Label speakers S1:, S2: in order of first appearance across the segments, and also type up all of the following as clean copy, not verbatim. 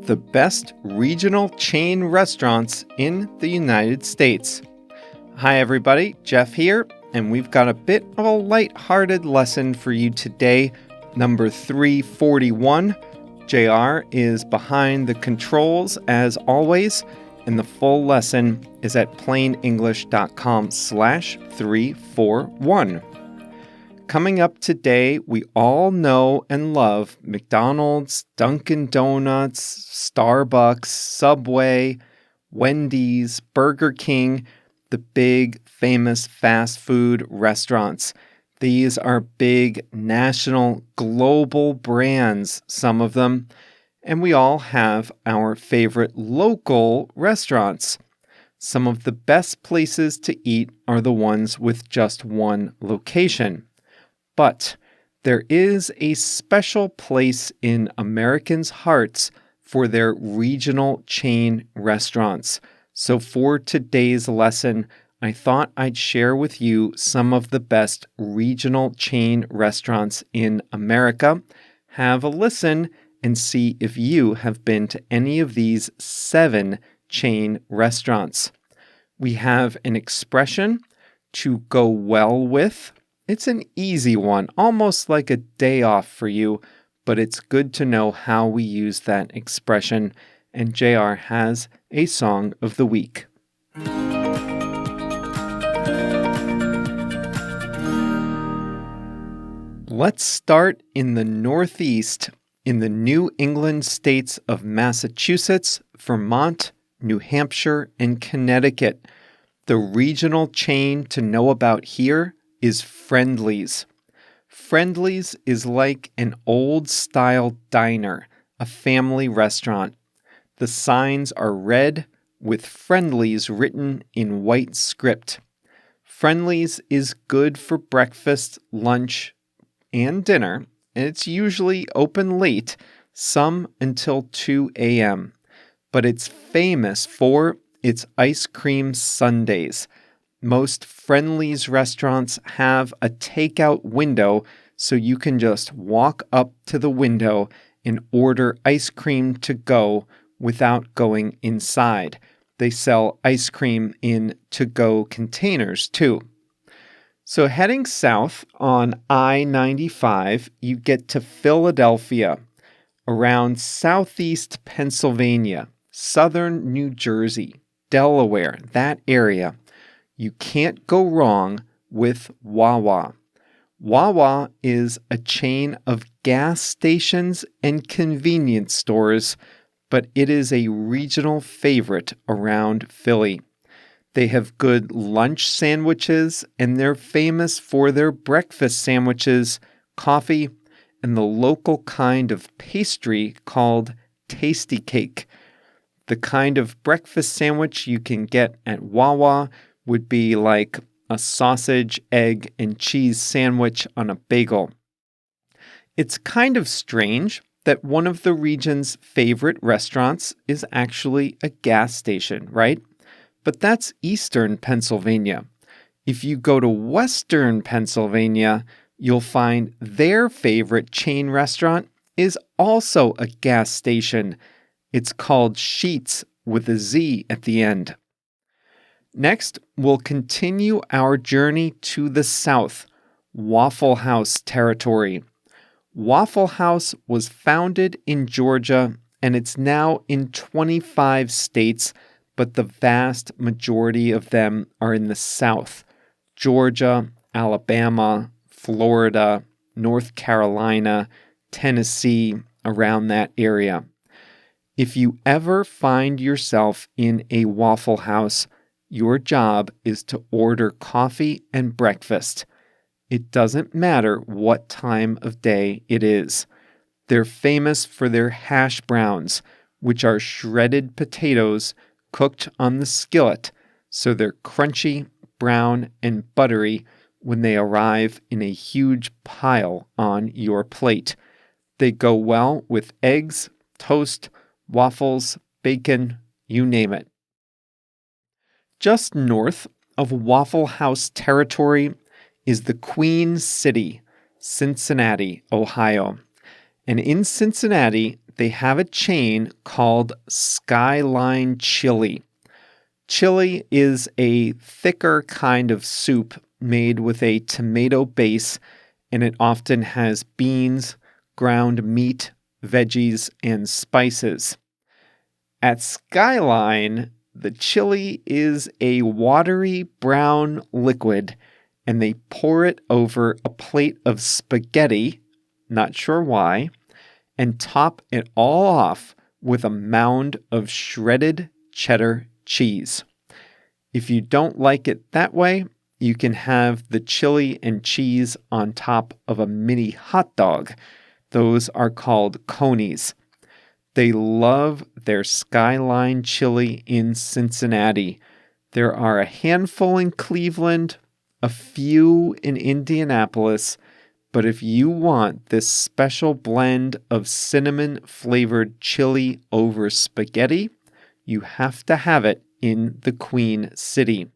S1: the best regional chain restaurants in the United States. Hi everybody, Jeff here, and we've got a bit of a light-hearted lesson for you today, number 341. JR is behind the controls as always, and the full lesson is at plainenglish.com/341. Coming up today, we all know and love McDonald's, Dunkin' Donuts, Starbucks, Subway, Wendy's, Burger King, the big famous fast food restaurants. These are big national, global brands, some of them, and we all have our favorite local restaurants. Some of the best places to eat are the ones with just one location. But there is a special place in Americans' hearts for their regional chain restaurants. So for today's lesson, I thought I'd share with you some of the best regional chain restaurants in America. Have a listen and see if you have been to any of these 7 chain restaurants. We have an expression, to go well with. It's an easy one, almost like a day off for you, but it's good to know how we use that expression, and JR has a song of the week. Let's start in the Northeast, in the New England states of Massachusetts, Vermont, New Hampshire, and Connecticut. The regional chain to know about here is Friendly's. Friendly's is like an old-style diner, a family restaurant. The signs are red with Friendly's written in white script. Friendly's is good for breakfast, lunch, and dinner, and it's usually open late, some until 2 a.m. But it's famous for its ice cream sundaes. Most Friendly's restaurants have a takeout window, so you can just walk up to the window and order ice cream to go without going inside. They sell ice cream in to-go containers too. So heading south on I-95, you get to Philadelphia, around southeast Pennsylvania, southern New Jersey, Delaware, that area. You can't go wrong with Wawa. Wawa is a chain of gas stations and convenience stores, but it is a regional favorite around Philly. They have good lunch sandwiches, and they're famous for their breakfast sandwiches, coffee, and the local kind of pastry called tasty cake. The kind of breakfast sandwich you can get at Wawa would be like a sausage, egg, and cheese sandwich on a bagel. It's kind of strange that one of the region's favorite restaurants is actually a gas station, right? But that's eastern Pennsylvania. If you go to western Pennsylvania, you'll find their favorite chain restaurant is also a gas station. It's called Sheetz with a Z at the end. Next, we'll continue our journey to the south, Waffle House territory. Waffle House was founded in Georgia, and it's now in 25 states, but the vast majority of them are in the south. Georgia, Alabama, Florida, North Carolina, Tennessee, around that area. If you ever find yourself in a Waffle House, your job is to order coffee and breakfast. It doesn't matter what time of day it is. They're famous for their hash browns, which are shredded potatoes cooked on the skillet, so they're crunchy, brown, and buttery when they arrive in a huge pile on your plate. They go well with eggs, toast, waffles, bacon, you name it. Just north of Waffle House territory is the Queen City, Cincinnati, Ohio. And in Cincinnati, they have a chain called Skyline Chili. Chili is a thicker kind of soup made with a tomato base, and it often has beans, ground meat, veggies, and spices. At Skyline, the chili is a watery brown liquid, and they pour it over a plate of spaghetti, not sure why, and top it all off with a mound of shredded cheddar cheese. If you don't like it that way, you can have the chili and cheese on top of a mini hot dog. Those are called conies. They love their Skyline chili in Cincinnati. There are a handful in Cleveland, a few in Indianapolis, but if you want this special blend of cinnamon-flavored chili over spaghetti, you have to have it in the Queen City.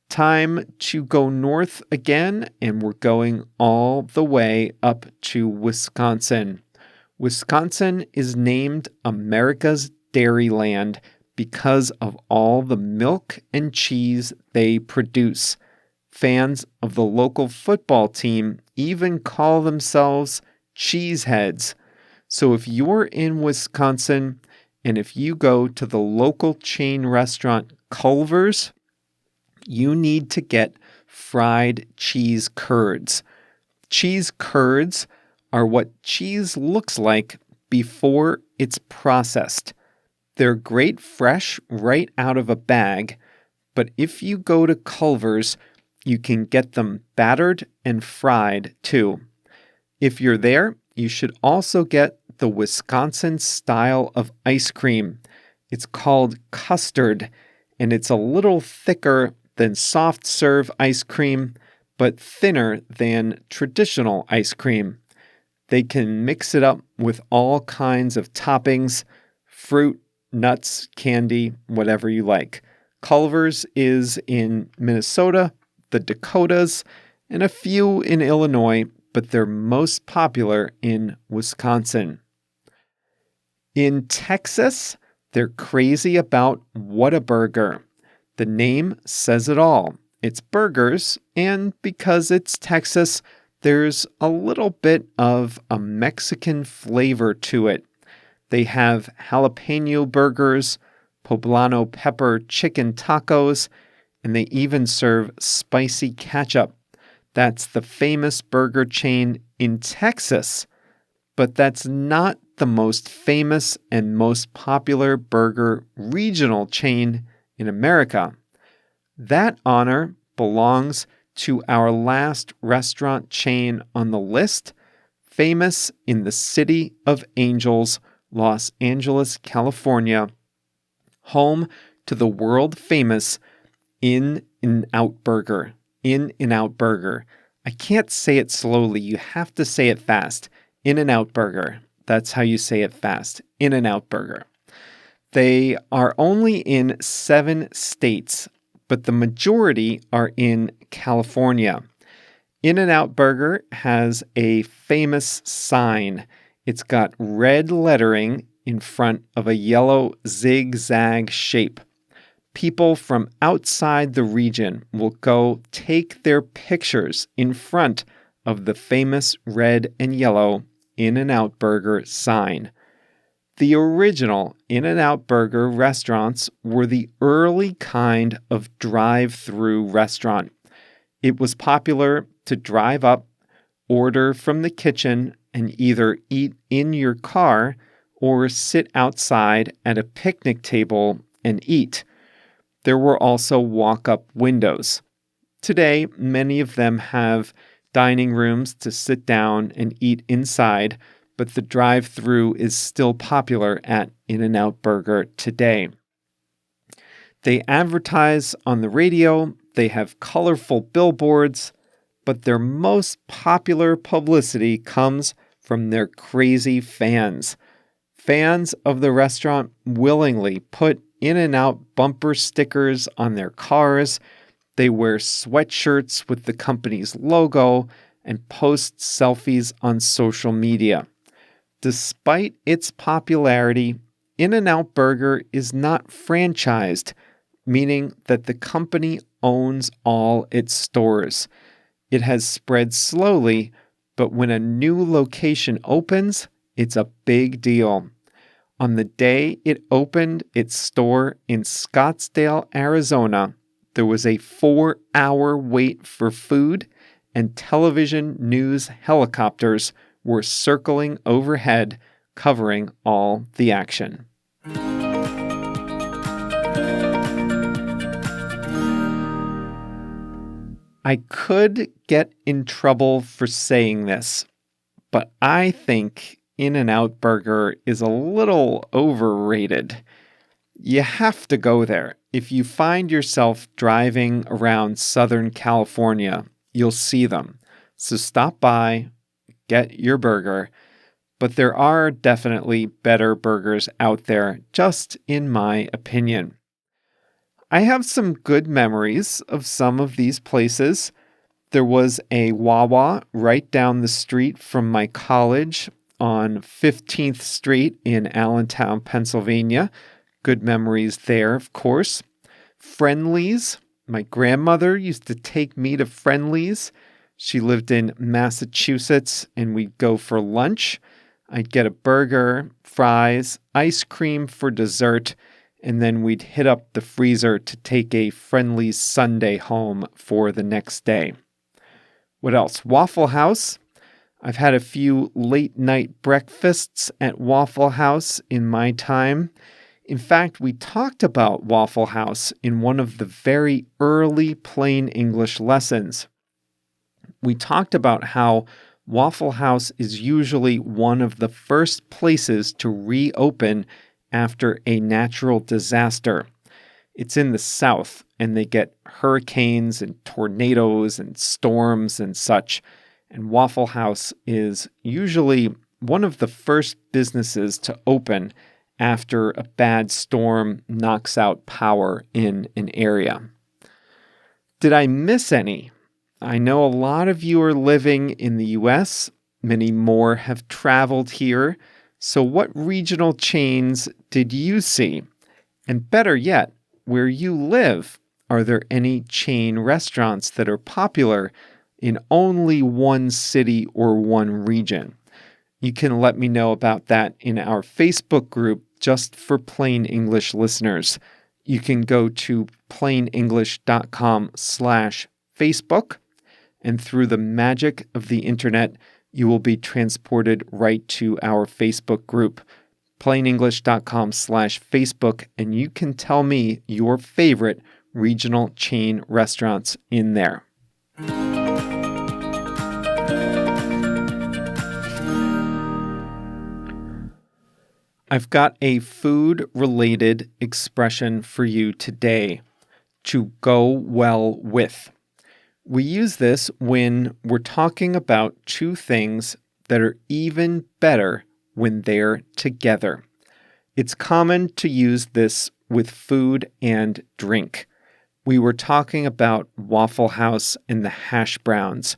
S1: Time to go north again, and we're going all the way up to Wisconsin. Wisconsin is named America's Dairyland because of all the milk and cheese they produce. Fans of the local football team even call themselves cheeseheads. So if you're in Wisconsin and if you go to the local chain restaurant Culver's, you need to get fried cheese curds. Cheese curds are what cheese looks like before it's processed. They're great fresh right out of a bag, but if you go to Culver's, you can get them battered and fried too. If you're there, you should also get the Wisconsin style of ice cream. It's called custard, and it's a little thicker than soft serve ice cream, but thinner than traditional ice cream. They can mix it up with all kinds of toppings, fruit, nuts, candy, whatever you like. Culver's is in Minnesota, the Dakotas, and a few in Illinois, but they're most popular in Wisconsin. In Texas, they're crazy about Whataburger. The name says it all. It's burgers, and because it's Texas, there's a little bit of a Mexican flavor to it. They have jalapeno burgers, poblano pepper chicken tacos, and they even serve spicy ketchup. That's the famous burger chain in Texas, but that's not the most famous and most popular burger regional chain in America. That honor belongs to our last restaurant chain on the list, famous in the City of Angels, Los Angeles, California, home to the world-famous In-N-Out Burger. In-N-Out Burger. I can't say it slowly. You have to say it fast. In-N-Out Burger. That's how you say it fast. In-N-Out Burger. They are only in 7 states, but the majority are in California. In-N-Out Burger has a famous sign. It's got red lettering in front of a yellow zigzag shape. People from outside the region will go take their pictures in front of the famous red and yellow In-N-Out Burger sign. The original In-N-Out Burger restaurants were the early kind of drive-through restaurant. It was popular to drive up, order from the kitchen, and either eat in your car or sit outside at a picnic table and eat. There were also walk-up windows. Today, many of them have dining rooms to sit down and eat inside, but the drive-through is still popular at In-N-Out Burger today. They advertise on the radio, they have colorful billboards, but their most popular publicity comes from their crazy fans. Fans of the restaurant willingly put In-N-Out bumper stickers on their cars. They wear sweatshirts with the company's logo and post selfies on social media. Despite its popularity, In-N-Out Burger is not franchised, meaning that the company owns all its stores. It has spread slowly, but when a new location opens, it's a big deal. On the day it opened its store in Scottsdale, Arizona, there was a 4-hour wait for food, and television news helicopters were circling overhead, covering all the action. I could get in trouble for saying this, but I think In-N-Out Burger is a little overrated. You have to go there. If you find yourself driving around Southern California, you'll see them. So stop by, get your burger. But there are definitely better burgers out there, just in my opinion. I have some good memories of some of these places. There was a Wawa right down the street from my college on 15th Street in Allentown, Pennsylvania. Good memories there, of course. Friendly's. My grandmother used to take me to Friendly's. She lived in Massachusetts, and we'd go for lunch. I'd get a burger, fries, ice cream for dessert, and then we'd hit up the freezer to take a Friendly's sundae home for the next day. What else? Waffle House. I've had a few late-night breakfasts at Waffle House in my time. In fact, we talked about Waffle House in one of the very early plain English lessons. We talked about how Waffle House is usually one of the first places to reopen after a natural disaster. It's in the South, and they get hurricanes and tornadoes and storms and such. And Waffle House is usually one of the first businesses to open after a bad storm knocks out power in an area. Did I miss any? I know a lot of you are living in the US. Many more have traveled here. So what regional chains did you see? And better yet, where you live, are there any chain restaurants that are popular in only one city or one region? You can let me know about that in our Facebook group just for Plain English listeners. You can go to plainenglish.com/Facebook, and through the magic of the internet, you will be transported right to our Facebook group, plainenglish.com/Facebook, and you can tell me your favorite regional chain restaurants in there. I've got a food-related expression for you today, to go well with. We use this when we're talking about two things that are even better when they're together. It's common to use this with food and drink. We were talking about Waffle House and the hash browns.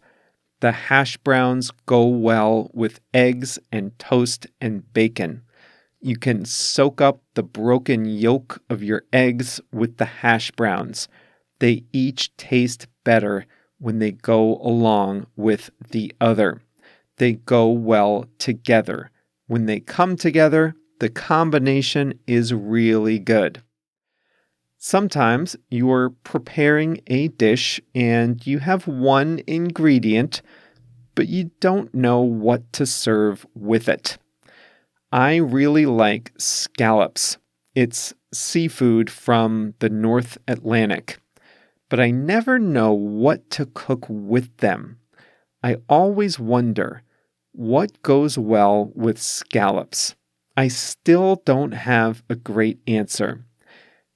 S1: The hash browns go well with eggs and toast and bacon. You can soak up the broken yolk of your eggs with the hash browns. They each taste better when they go along with the other. They go well together. When they come together, the combination is really good. Sometimes you're preparing a dish and you have one ingredient, but you don't know what to serve with it. I really like scallops. It's seafood from the North Atlantic, but I never know what to cook with them. I always wonder what goes well with scallops. I still don't have a great answer.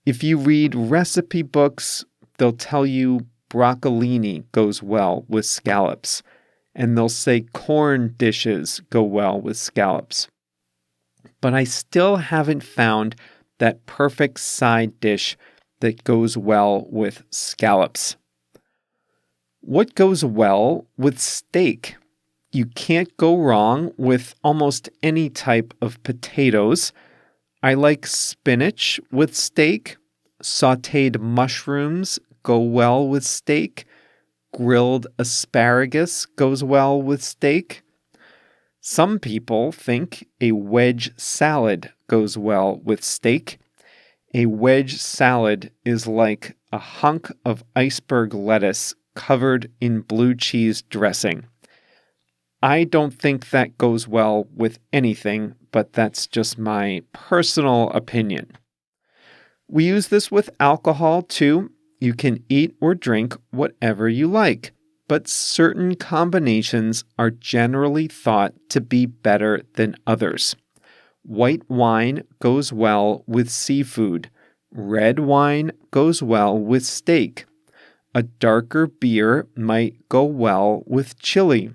S1: If you read recipe books, they'll tell you broccolini goes well with scallops, and they'll say corn dishes go well with scallops. But I still haven't found that perfect side dish that goes well with scallops. What goes well with steak? You can't go wrong with almost any type of potatoes. I like spinach with steak. Sautéed mushrooms go well with steak. Grilled asparagus goes well with steak. Some people think a wedge salad goes well with steak. A wedge salad is like a hunk of iceberg lettuce covered in blue cheese dressing. I don't think that goes well with anything, but that's just my personal opinion. We use this with alcohol too. You can eat or drink whatever you like, but certain combinations are generally thought to be better than others. White wine goes well with seafood. Red wine goes well with steak. A darker beer might go well with chili.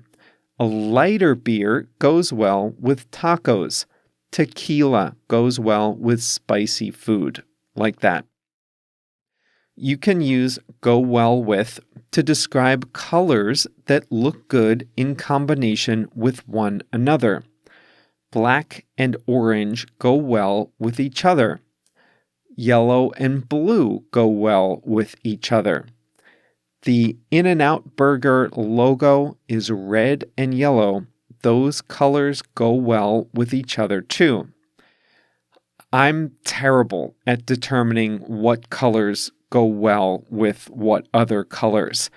S1: A lighter beer goes well with tacos. Tequila goes well with spicy food, like that. You can use go well with to describe colors that look good in combination with one another. Black and orange go well with each other. Yellow and blue go well with each other. The In-N-Out Burger logo is red and yellow. Those colors go well with each other too. I'm terrible at determining what colors go well with what other colors.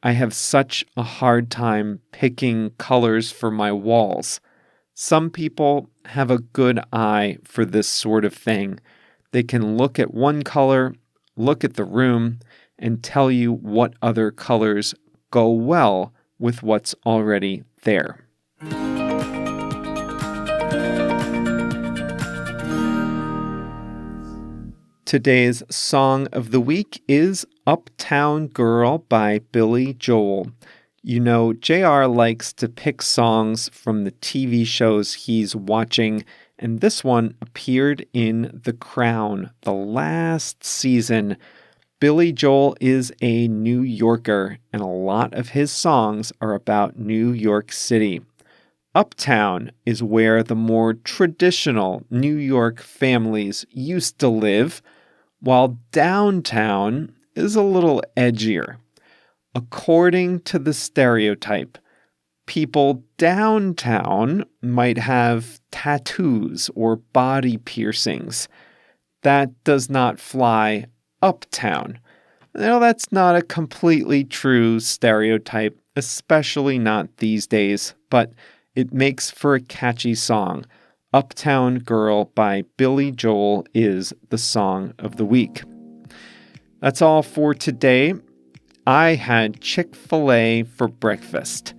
S1: I have such a hard time picking colors for my walls. Some people have a good eye for this sort of thing. They can look at one color, look at the room, and tell you what other colors go well with what's already there. Today's song of the week is Uptown Girl by Billy Joel. You know, JR likes to pick songs from the TV shows he's watching, and this one appeared in The Crown, the last season. Billy Joel is a New Yorker, and a lot of his songs are about New York City. Uptown is where the more traditional New York families used to live, while downtown is a little edgier. According to the stereotype, people downtown might have tattoos or body piercings. That does not fly uptown. Now, that's not a completely true stereotype, especially not these days, but it makes for a catchy song. Uptown Girl by Billy Joel is the song of the week. That's all for today. I had Chick-fil-A for breakfast.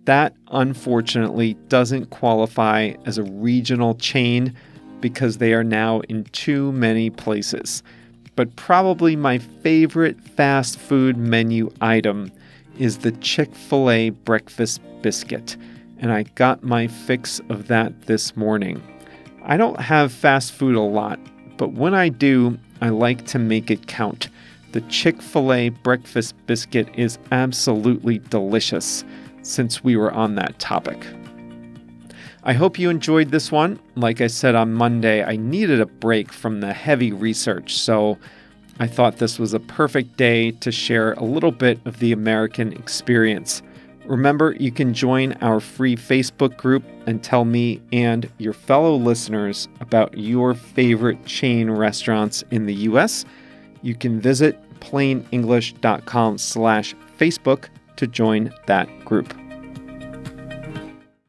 S1: That, unfortunately, doesn't qualify as a regional chain because they are now in too many places. But probably my favorite fast food menu item is the Chick-fil-A breakfast biscuit, and I got my fix of that this morning. I don't have fast food a lot, but when I do, I like to make it count. The Chick-fil-A breakfast biscuit is absolutely delicious, since we were on that topic. I hope you enjoyed this one. Like I said on Monday, I needed a break from the heavy research, so I thought this was a perfect day to share a little bit of the American experience. Remember, you can join our free Facebook group and tell me and your fellow listeners about your favorite chain restaurants in the U.S. You can visit plainenglish.com/Facebook to join that group.